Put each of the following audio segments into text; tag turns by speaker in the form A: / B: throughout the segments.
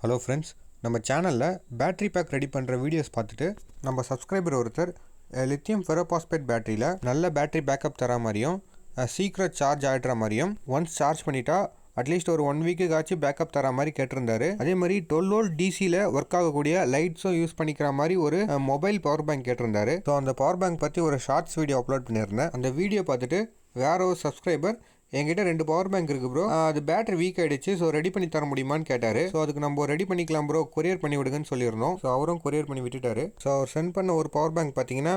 A: Hello friends, நம்ம சேனலில் battery bag ready பண்ணுற வீடியோஸ் பார்த்துட்டு நம்ம சப்ஸ்கிரைபர் ஒருத்தர் லித்தியம் ஃபெரோபாஸ்பேட் பேட்டரியில் நல்ல பேட்டரி பேக்கப் தர மாதிரியும் சீக்கிரம் சார்ஜ் ஆகிடுற மாதிரியும் ஒன்ஸ் சார்ஜ் பண்ணிட்டா அட்லீஸ்ட் ஒரு 1 வீக்குக்காச்சும் பேக்கப் தர மாதிரி கேட்டிருந்தாரு. அதே மாதிரி 12 வோல்ட் டிசியில் ஒர்க் ஆகக்கூடிய லைட்ஸும் யூஸ் பண்ணிக்கிற மாதிரி ஒரு மொபைல் பவர் பேங்க் கேட்டிருந்தாரு. ஸோ அந்த பவர் பேங்க் பற்றி ஒரு ஷார்ட்ஸ் வீடியோ அப்லோட் பண்ணியிருந்தேன். அந்த வீடியோ பார்த்துட்டு வேற ஒரு சப்ஸ்கிரைபர் என்கிட்ட 2 பவர் பேங்க் இருக்குது ப்ரோ, அது பேட்டரி வீக் ஆகிடுச்சு, ஸோ ரெடி பண்ணி தர முடியுமான்னு கேட்டார். ஸோ அதுக்கு நம்ம ரெடி பண்ணிக்கலாம் ப்ரோ, கொரியர் பண்ணி விடுங்கன்னு சொல்லியிருந்தோம். ஸோ அவரும் கொரியர் பண்ணி விட்டுட்டாரு. ஸோ அவர் சென்ட் பண்ண ஒரு பவர் பேங்க் பார்த்தீங்கன்னா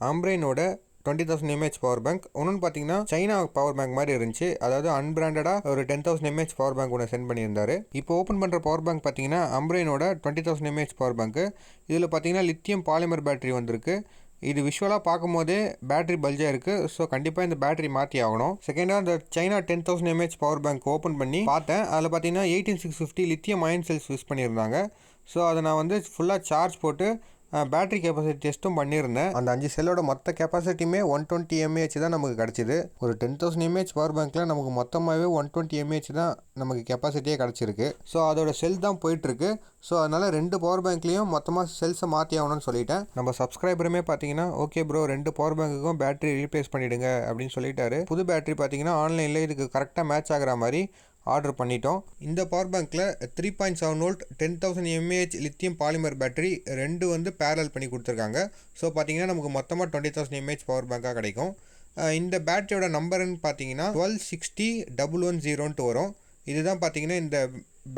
A: ஆம்ப்ரைனோட 20,000 mAh பவர் பேங்க். ஒன்று பார்த்தீங்கன்னா சைனா பவர் பேங்க் மாதிரி இருந்துச்சு, அதாவது அன்பிராண்டடாக ஒரு 10,000 mAh பவர் பேங்க் ஒன்று சென்ட் பண்ணியிருந்தாரு. இப்போ ஓப்பன் பண்ணுற பவர் பேங்க் பார்த்தீங்கன்னா ஆம்ப்ரைனோட 20,000 mAh பவர் பேங்க். இதில் பார்த்தீங்கன்னா லித்தியம் பாலிமர் பேட்டரி வந்திருக்கு. இது விஷுவலாக பார்க்கும்போதே பேட்டரி பல்ஜாக இருக்குது. ஸோ கண்டிப்பாக இந்த பேட்டரி மாற்றி ஆகணும். செகண்டாக இந்த China 10,000 mAh power bank open பண்ணி பார்த்தேன். அதில் பார்த்தீங்கன்னா 18650 லித்தியம் அயன் செல்ஸ் யூஸ் பண்ணியிருந்தாங்க. ஸோ அதை நான் வந்து ஃபுல்லாக சார்ஜ் போட்டு பேட்டரி கெப்பாசிட்டி டெஸ்ட்டும் பண்ணியிருந்தேன். அந்த 5 செல்லோட மொத்த கெப்பாசிட்டியுமே 120 mAh தான் நமக்கு கிடச்சிது. ஒரு 10,000 mAh பவர் பேங்க்கில் நமக்கு மொத்தமாகவே 120 mAh தான் நமக்கு கெப்பாசிட்டியே கிடச்சிருக்கு. ஸோ அதோட செல் தான் போயிட்டுருக்கு. ஸோ அதனால் 2 பவர் பேங்க்லேயும் மொத்தமாக செல்ஸை மாற்றி ஆகணும்னு சொல்லிட்டேன். நம்ம சப்ஸ்கிரைபருமே பார்த்தீங்கன்னா ஓகே ப்ரோ, 2 பவர் பேங்க்குக்கும் பேட்டரி ரீப்ளேஸ் பண்ணிவிடுங்க அப்படின்னு சொல்லிட்டாரு. புது பேட்டரி பார்த்தீங்கன்னா ஆன்லைனில் இதுக்கு கரெக்டாக மேட்ச் ஆகிற மாதிரி ஆர்டர் பண்ணிட்டோம். இந்த பவர் பேங்க்கில் 3.7 volt 10,000 mAh lithium polymer battery ரெண்டு வந்து பேரல் பண்ணி கொடுத்துருக்காங்க. ஸோ பார்த்தீங்கன்னா நமக்கு மொத்தமாக 20,000 mAh பவர் பேங்காக கிடைக்கும். இந்த பேட்டரியோட நம்பர்னு பார்த்தீங்கன்னா 1260-110 வரும். இதுதான் பார்த்தீங்கன்னா இந்த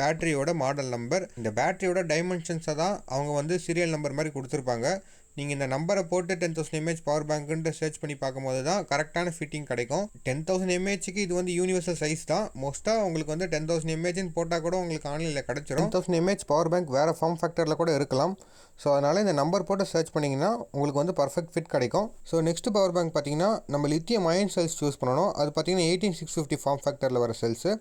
A: பேட்டரியோட மாடல் நம்பர். இந்த பேட்டரியோட டைமென்ஷன்ஸை தான் அவங்க வந்து சீரியல் நம்பர் மாதிரி கொடுத்துருப்பாங்க. நீங்கள் இந்த நம்பரை போட்டு 10,000 mAh பவர் பேங்க்குன்ட்டு சர்ச் பண்ணி பார்க்கும்போது தான் கரெக்டான ஃபிட்டிங் கிடைக்கும். 10,000 mAhக்கு இது வந்து யூனிவர்சல் சைஸ் தான். மோஸ்ட்டாக உங்களுக்கு வந்து 10,000 mAhன்னு போட்டால் கூட உங்களுக்கு ஆன்லைனில் கிடச்சிரும். 10,000 mAh பவர் பேங்க் வேறு ஃபார்ம் ஃபேக்டரில் கூட இருக்கலாம். ஸோ அதனால் இந்த நம்பர் போட்டு சர்ச் பண்ணிங்கன்னா உங்களுக்கு வந்து பர்ஃபெக்ட் ஃபிட் கிடைக்கும். ஸோ நெக்ஸ்ட் பவர் பேங்க் பார்த்தீங்கன்னா நம்ம லித்தியம் அயன் செல்ஸ் சூஸ் பண்ணணும். அது பார்த்தீங்கன்னா 18650 ஃபார்ம் ஃபேக்டரில் வர செல்ஸு.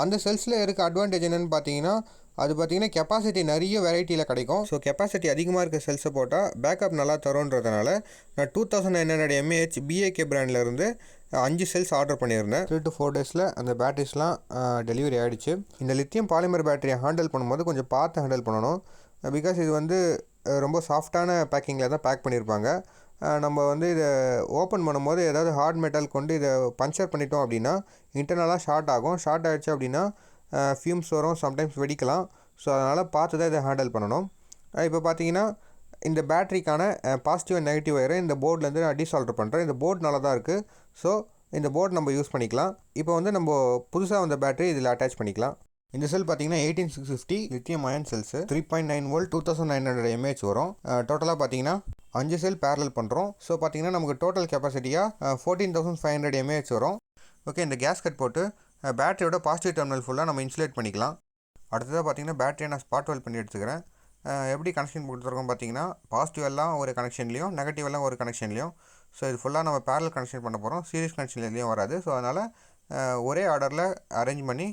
A: அந்த செல்ஸில் இருக்க அட்வான்டேஜ் என்னென்னு பார்த்தீங்கன்னா அது பார்த்தீங்கன்னா கெப்பாசிட்டி நிறைய வெரைட்டியில் கிடைக்கும். ஸோ கெப்பாசிட்டி அதிகமாக இருக்க செல்ஸை போட்டால் பேக்கப் நல்லா தரும்ன்றதுனால நான் 2900 mAh பிஏகே பிராண்ட்லேருந்து 5 செல்ஸ் ஆர்டர் பண்ணியிருந்தேன். 3 to 4 டேஸில் அந்த பேட்டரிஸ்லாம் டெலிவரி ஆகிடுச்சு. இந்த லித்தியம் பாலிமர் பேட்டரியை ஹேண்டில் பண்ணும்போது கொஞ்சம் பார்த்து ஹேண்டில் பண்ணணும். பிகாஸ் இது வந்து ரொம்ப சாஃப்டான பேக்கிங்கில் தான் பேக் பண்ணியிருப்பாங்க. நம்ம வந்து இதை ஓப்பன் பண்ணும்போது ஏதாவது ஹார்ட் மெட்டல் கொண்டு இதை பஞ்சர் பண்ணிட்டோம் அப்படின்னா இன்டர்னலாக ஷார்ட் ஆகும். ஷார்ட் ஆகிடுச்சு அப்படின்னா ஃபியூம்ஸ் வரும், சம்டைம்ஸ் வெடிக்கலாம். ஸோ அதனால் பார்த்து தான் இதை ஹேண்டில் பண்ணணும். இப்போ பார்த்தீங்கன்னா இந்த பேட்டரிக்கான பாசிட்டிவ் அண்ட் நெகட்டிவ் ஒயரை இந்த போர்ட்லேருந்து நான் டீசால்டர் பண்ணுறேன். இந்த போர்ட் நல்லா தான் இருக்குது. ஸோ இந்த போர்ட் நம்ம யூஸ் பண்ணிக்கலாம். இப்போ வந்து நம்ம புதுசாக வந்த பேட்டரி இதில் அட்டாச் பண்ணிக்கலாம். இந்த செல் பார்த்தீங்கன்னா 18650 lithium ion cells 3.9 volt 2900 mAh வரும். டோட்டலாக பார்த்தீங்கன்னா 5 செல் பேரல் பண்ணுறோம். ஸோ பார்த்தீங்கன்னா நமக்கு டோட்டல் கெப்பாசிட்டியாக 14,500 mAh வரும். ஓகே, இந்த கேஸ்கட் போட்டு பேட்டரியோட பாசிட்டிவ் டெர்மினல் ஃபுல்லாக நம்ம இன்சுலேட் பண்ணிக்கலாம். அடுத்ததாக பார்த்தீங்கன்னா பேட்டரியை நான் ஸ்பாட் வெல்ட் பண்ணி எடுத்துக்கிறேன். எப்படி கனெக்ஷன் கொடுத்துருக்கோம் பார்த்தீங்கன்னா பாசிட்டிவ் எல்லாம் ஒரு கனெக்ஷன்லையும் நெகட்டிவ் எல்லாம் ஒரு கனெக்ஷன்லையும். ஸோ இது ஃபுல்லாக நம்ம பேரல் கனெக்ஷன் பண்ண போகிறோம். சீரிஸ் கனெக்ஷன் எதுலேயும் வராது. ஸோ அதனால் ஒரே ஆர்டரில் அரேஞ்ச் பண்ணி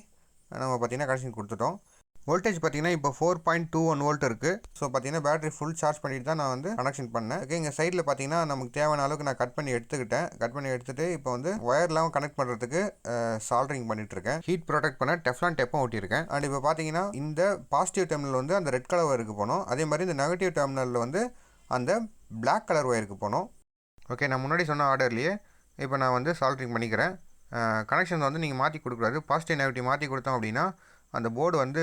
A: நம்ம பார்த்தீங்கன்னா கனெக்ஷன் கொடுத்துட்டோம். வோல்டேஜ் பார்த்தீங்கன்னா இப்போ 4.21 வோல்ட் இருக்குது. ஸோ பார்த்தீங்கன்னா பேட்டரி ஃபுல் சார்ஜ் பண்ணிட்டு தான் நான் வந்து கனெக்ஷன் பண்ணேன். ஓகே, இங்கே சைடில் பார்த்தீங்கன்னா நமக்கு தேவையான அளவுக்கு நான் கட் பண்ணி எடுத்துகிட்டு இப்போ வந்து ஒயர்லாம் கனெக்ட் பண்ணுறதுக்கு சால்டரிங் பண்ணிட்டுருக்கேன். ஹீட் ப்ரொடெக்ட் பண்ண டெஃப்லான் டேப்பும் ஒட்டியிருக்கேன். அண்ட் இப்போ பார்த்தீங்கன்னா இந்த பாசிட்டிவ் டெர்மினல் வந்து அந்த ரெட் கலர் ஒயருக்கு போகணும். அதே மாதிரி இந்த நெகட்டிவ் டெர்மினலில் வந்து அந்த பிளாக் கலர் ஒயருக்கு போகணும். ஓகே, நான் முன்னாடி சொன்ன ஆர்டர்லேயே இப்போ நான் வந்து சால்டரிங் பண்ணிக்கிறேன். கனெக்ஷன் வந்து நீங்கள் மாற்றி கொடுக்கக்கூடாது. பாசிட்டிவ் நெகட்டிவ் மாற்றி கொடுத்தோம் அப்படின்னா அந்த போர்டு வந்து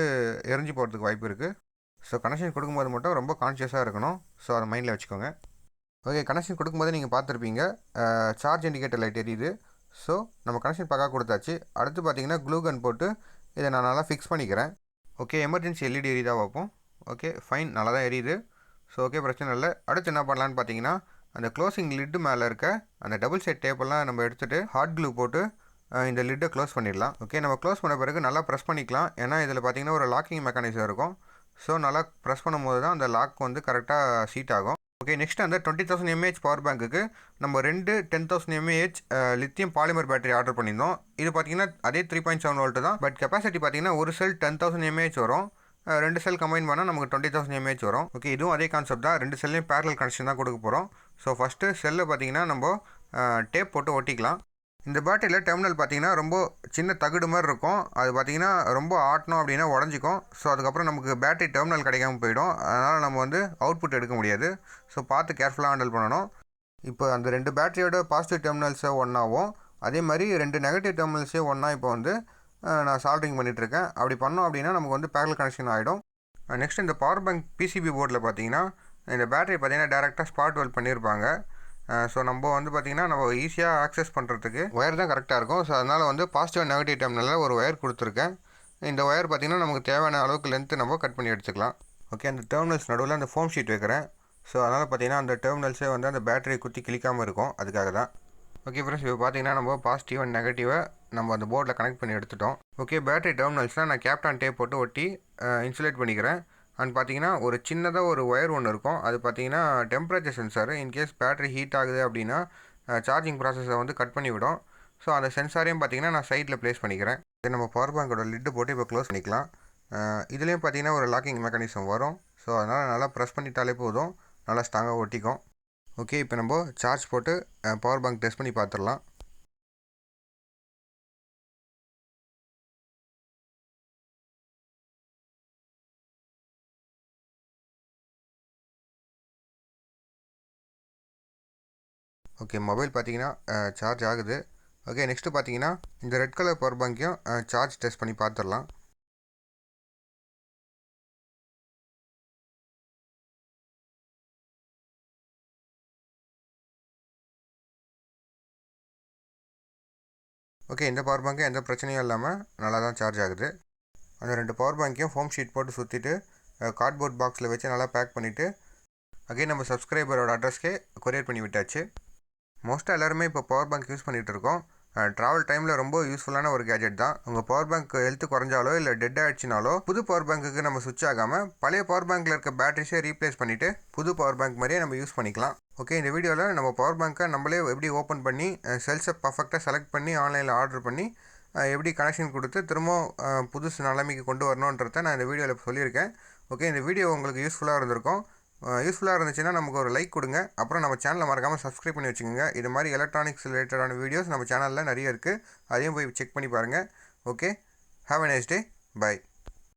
A: எரிஞ்சு போகிறதுக்கு வாய்ப்பு இருக்குது. ஸோ கனெக்ஷன் கொடுக்கும்போது மட்டும் ரொம்ப கான்ஷியஸாக இருக்கணும். ஸோ அதை மைண்டில் வச்சுக்கோங்க. ஓகே, கனெக்ஷன் கொடுக்கும்போது நீங்கள் பார்த்துருப்பீங்க சார்ஜ் இண்டிகேட்டர் லைட் எரியுது. ஸோ நம்ம கனெக்ஷன் பக்கா கொடுத்தாச்சு. அடுத்து பார்த்தீங்கன்னா க்ளூ கன் போட்டு இதை நான் நல்லா ஃபிக்ஸ் பண்ணிக்கிறேன். ஓகே, எமர்ஜென்சி எல்இடி எரியுதா பார்ப்போம். ஓகே, ஃபைன், நல்லா தான் எரியுது. ஸோ ஓகே, பிரச்சனை இல்லை. அடுத்து என்ன பண்ணலான்னு பார்த்தீங்கன்னா அந்த க்ளோசிங் லிட்டு மேலே இருக்க அந்த டபுள் சைட் டேப்பெல்லாம் நம்ம எடுத்துகிட்டு ஹாட் க்ளூ போட்டு இந்த லிட்டை க்ளோஸ் பண்ணிடலாம். ஓகே, நம்ம க்ளோஸ் பண்ண பிறகு நல்லா ப்ரெஸ் பண்ணிக்கலாம். ஏன்னா இதில் பார்த்தீங்கன்னா ஒரு லாக்கிங் மெக்கானிசம் இருக்கும். ஸோ நல்லா ப்ரெஸ் பண்ணும்போது தான் அந்த லாக் வந்து கரெக்டாக சீட் ஆகும். ஓகே, நெக்ஸ்ட் அந்த 20,000 mAh பவர் பேங்க்குக்கு நம்ம 2 10,000 mAh lithium polymer battery order பண்ணியிருந்தோம். இது பார்த்தீங்கன்னா அதே 3.7 வோல்ட் தான். பட் கெப்பாசிட்டி பார்த்தீங்கன்னா ஒரு செல் 10,000 mAh வரும். 2 செல் கம்பைன் பண்ணால் நமக்கு 20,000 mAh வரும். ஓகே, இதுவும் அதே கான்செப்ட் தான். 2 செல்லையும் பேரல் கனெக்ஷன் தான் கொடுக்க போகிறோம். ஸோ ஃபஸ்ட்டு செல்லை பார்த்தீங்கன்னா நம்ம டேப் போட்டு ஒட்டிக்கலாம். இந்த பேட்டரியில் டெர்மினல் பார்த்தீங்கன்னா ரொம்ப சின்ன தகுடு மாதிரி இருக்கும். அது பார்த்தீங்கன்னா ரொம்ப ஆட்டணும் அப்படின்னா உடஞ்சிக்கும். ஸோ அதுக்கப்புறம் நமக்கு பேட்டரி டெர்மினல் கிடைக்காம போயிடும். அதனால் நம்ம வந்து அவுட்புட் எடுக்க முடியாது. ஸோ பார்த்து கேர்ஃபுல்லாக ஹேண்டில் பண்ணணும். இப்போ அந்த 2 பேட்டரியோட பாசிட்டிவ் டெர்மினல்ஸை ஒன்றாவும் அதே மாதிரி 2 நெகட்டிவ் டெர்மினல்ஸையும் ஒன்றா இப்போ வந்து நான் சால்ட்ரிங் பண்ணிகிட்ருக்கேன். அப்படி பண்ணோம் அப்படின்னா நமக்கு வந்து பேரலல் கனெக்ஷன் ஆகிடும். நெக்ஸ்ட் இந்த பவர் பேங்க் பிசிபி போர்டில் பார்த்தீங்கன்னா இந்த பேட்டரி பார்த்தீங்கன்னா டேரெக்டாக ஸ்பாட் வெல்ட் பண்ணியிருப்பாங்க. ஸோ நம்ம வந்து பார்த்திங்கன்னா நம்ம ஈஸியாக ஆக்சஸ் பண்ணுறதுக்கு ஒயர் தான் கரெக்டாக இருக்கும். ஸோ அதனால் வந்து பாசிட்டிவ் அண்ட் நெகட்டிவ் டெர்மினலில் ஒரு ஒயர் கொடுத்துருக்கேன். இந்த ஒயர் பார்த்திங்கன்னா நமக்கு தேவையான அளவுக்கு லென்த்து நம்ம கட் பண்ணி எடுத்துக்கலாம். ஓகே, அந்த டெர்மினல்ஸ் நடுவில் அந்த ஃபோம் ஷீட் வைக்கிறேன். ஸோ அதனால் பார்த்திங்கன்னா அந்த டெர்மினல்ஸே வந்து அந்த பேட்டரியை குத்தி கிளிக்காமல் இருக்கும். அதுக்காக தான். ஓகே ஃப்ரெண்ட்ஸ், இப்போ பார்த்தீங்கன்னா நம்ம பாசிட்டிவ் அண்ட் நெகட்டிவை நம்ம அந்த போர்டில் கனெக்ட் பண்ணி எடுத்துட்டோம். ஓகே, பேட்டரி டெர்மினல்ஸ்னால் நான் கேப்டான் டேப் போட்டு ஒட்டி இன்சுலேட் பண்ணிக்கிறேன். அண்ட் பார்த்தீங்கன்னா ஒரு சின்னதாக ஒரு ஒயர் ஒன்று இருக்கும். அது பார்த்தீங்கன்னா temperature sensor. In case battery heat ஆகுது அப்படின்னா சார்ஜிங் ப்ராசஸை வந்து கட் பண்ணி விடும். ஸோ அந்த சென்சாரையும் பார்த்தீங்கன்னா நான் சைடில் ப்ளேஸ் பண்ணிக்கிறேன். இது நம்ம பவர் பேங்கோட லிட்டு போட்டு இப்போ க்ளோஸ் பண்ணிக்கலாம். இதுலேயும் பார்த்தீங்கன்னா ஒரு லாக்கிங் மெக்கானிசம் வரும். ஸோ அதனால் நல்லா ப்ரெஸ் பண்ணிட்டாலே போதும், நல்லா ஸ்ட்ராங்காக ஒட்டிக்கும். ஓகே, இப்போ நம்ம சார்ஜ் போட்டு பவர் பேங்க் டெஸ்ட் பண்ணி பார்த்துடலாம். ஓகே, மொபைல் பார்த்தீங்கன்னா சார்ஜ் ஆகுது. ஓகே, நெக்ஸ்ட்டு பார்த்தீங்கன்னா இந்த ரெட் கலர் பவர் பேங்க்கையும் சார்ஜ் டெஸ்ட் பண்ணி பார்த்துடலாம். ஓகே, இந்த பவர் பேங்க்கு எந்த பிரச்சனையும் இல்லாமல் நல்லா தான் சார்ஜ் ஆகுது. அந்த 2 பவர் பேங்க்கையும் ஃபோம் ஷீட் போட்டு சுற்றிட்டு கார்ட்போர்ட் பாக்ஸில் வச்சு நல்லா பேக் பண்ணிவிட்டு அகைன் நம்ம சப்ஸ்கிரைபரோட அட்ரஸ்க்கே கொரியர் பண்ணி விட்டாச்சு. மோஸ்ட்டாக எல்லாருமே இப்போ பவர் பேங்க் யூஸ் பண்ணிகிட்டு இருக்கோம். ட்ராவல் டைமில் ரொம்ப யூஸ்ஃபுல்லான ஒரு கேஜெட் தான். உங்கள் பவர் பேங்க் ஹெல்த்து குறைஞ்சாலோ இல்லை டெட் ஆகிடுச்சினாலோ புது பவர் பேங்க்குக்கு நம்ம சுவிட்ச் ஆகாமல் பழைய பவர் பேங்க்கில் இருக்க பேட்டரிஸை ரீப்ளேஸ் பண்ணிவிட்டு புது பவர் பேங்க் மாதிரியே நம்ம யூஸ் பண்ணிக்கலாம். ஓகே, இந்த வீடியோவில் நம்ம பவர் பேங்க்கை நம்மளே எப்படி ஓப்பன் பண்ணி செல்ஸை பர்ஃபெக்டாக செலக்ட் பண்ணி ஆன்லைனில் ஆர்டர் பண்ணி எப்படி கனெக்ஷன் கொடுத்து திரும்ப புதுசு நிலைமைக்கு கொண்டு வரணுன்றதை நான் இந்த வீடியோவில் சொல்லியிருக்கேன். ஓகே, இந்த வீடியோ உங்களுக்கு யூஸ்ஃபுல்லாக இருந்திருக்கும். யூஸ்ஃபுல்லாக இருந்துச்சுன்னா நமக்கு ஒரு லைக் கொடுங்க. அப்புறம் நம்ம சேனலை மறக்காமல் சப்ஸ்கிரைப் பண்ணி வச்சுக்கோங்க. இது மாதிரி எலக்ட்ரானிக்ஸ் ரிலேட்டடான வீடியோஸ் நம்ம சேனலில் நிறைய இருக்குது. அதையும் போய் செக் பண்ணி பாருங்கள். Okay, have a nice day. By.